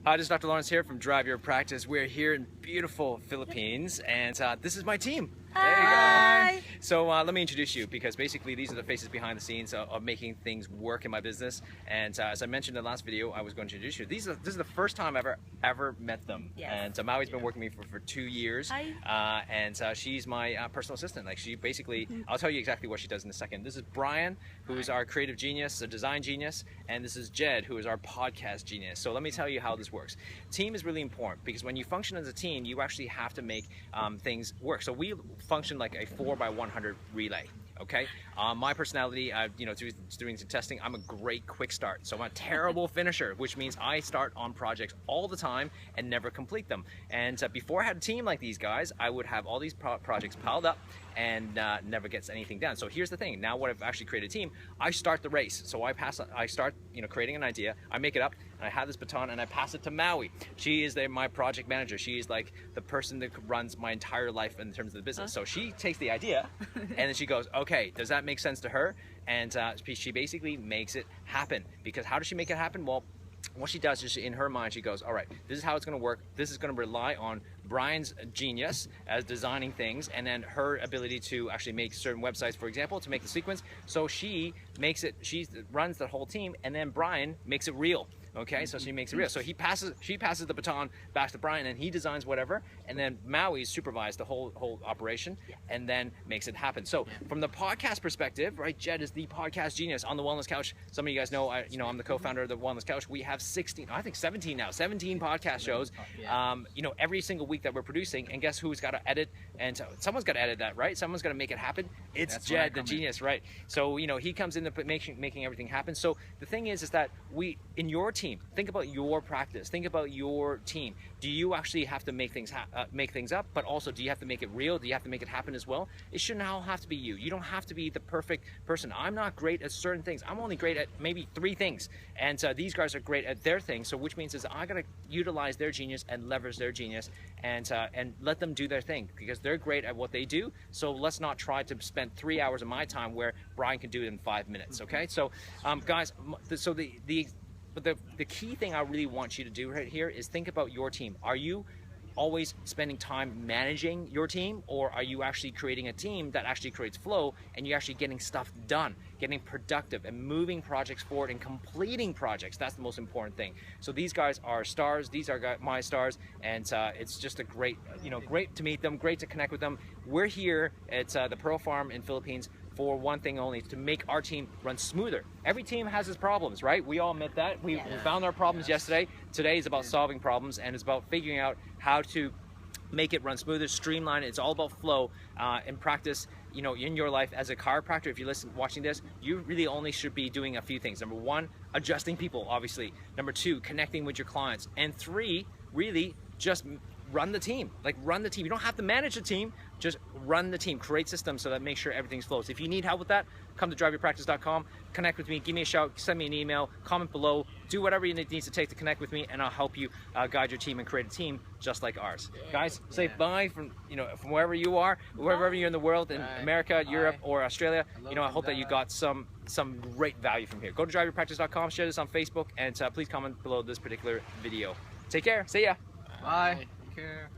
Hi, this is Dr. Lawrence here from Drive Your Practice. We're here in beautiful Philippines, and this is my team. Hi. There you go. So let me introduce you, because basically these are the faces behind the scenes of making things work in my business. And as I mentioned in the last video, I was going to introduce you. This is the first time I've ever met them. Yes. And Maui's been working with me for 2 years. And she's my personal assistant. Like, she basically, I'll tell you exactly what she does in a second. This is Brian, who's our creative genius, a design genius, and this is Jed, who is our podcast genius. So let me tell you how this works. Team is really important, because when you function as a team, you actually have to make things work. So we function like a 4x100 relay. Okay, my personality, through doing some testing, I'm a great quick start. So I'm a terrible finisher, which means I start on projects all the time and never complete them. And before I had a team like these guys, I would have all these projects piled up and never gets anything done. So here's the thing: now what I've actually created a team, I start the race. So I start creating an idea, I make it up, and I have this baton and I pass it to Maui. She is my project manager. She is like the person that runs my entire life in terms of the business. So she takes the idea and then she goes, okay, does that make sense to her? And she basically makes it happen. Because how does she make it happen? Well, what she does is, in her mind, she goes, all right, this is how it's going to work. This is going to rely on Brian's genius as designing things, and then her ability to actually make certain websites, for example, to make the sequence. So she makes it, she runs the whole team, and then Brian makes it real. Okay, so she makes it real. So she passes the baton back to Brian, and he designs whatever, and then Maui supervises the whole operation, and then makes it happen. So from the podcast perspective, right, Jed is the podcast genius on the Wellness Couch. Some of you guys know, I'm the co-founder of the Wellness Couch. We have 17 podcast shows, every single week that we're producing, and guess who's got to edit? And so someone's got to edit that, right? Someone's got to make it happen. It's Jed, the genius, right? So he comes into making everything happen. So the thing is that in your team, think about your practice, think about your team. Do you actually have to make things up, but also do you have to make it real? Do you have to make it happen as well? It shouldn't all have to be you. You don't have to be the perfect person. I'm not great at certain things. I'm only great at maybe 3 things, and these guys are great at their things. So which means is I gotta utilize their genius and leverage their genius, and let them do their thing, because they're great at what they do. So let's not try to spend 3 hours of my time where Brian can do it in 5 minutes. Okay, so guys, so but the key thing I really want you to do right here is think about your team. Are you always spending time managing your team, or are you actually creating a team that actually creates flow, and you're actually getting stuff done, getting productive and moving projects forward and completing projects? That's the most important thing. So these guys are stars. These are my stars, and it's just a great to meet them, great to connect with them. We're here at the Pearl Farm in Philippines for one thing only: to make our team run smoother. Every team has its problems, right? We all admit that. We found our problems yesterday. Today is about solving problems, and it's about figuring out how to make it run smoother, streamline it. It's all about flow. In practice, in your life as a chiropractor, if you're watching this, you really only should be doing a few things. Number 1, adjusting people, obviously. Number 2, connecting with your clients. And 3, really just run the team. Like, run the team. You don't have to manage the team, just run the team. Create systems so that make sure everything flows. If you need help with that, come to driveyourpractice.com, connect with me, give me a shout, send me an email, comment below, do whatever it needs to take to connect with me, and I'll help you guide your team and create a team just like ours. Guys, say bye from wherever you are, wherever you're in the world, in America, Europe, or Australia. I hope that you got some great value from here. Go to driveyourpractice.com, share this on Facebook, and please comment below this particular video. Take care. See ya. Bye. Take care.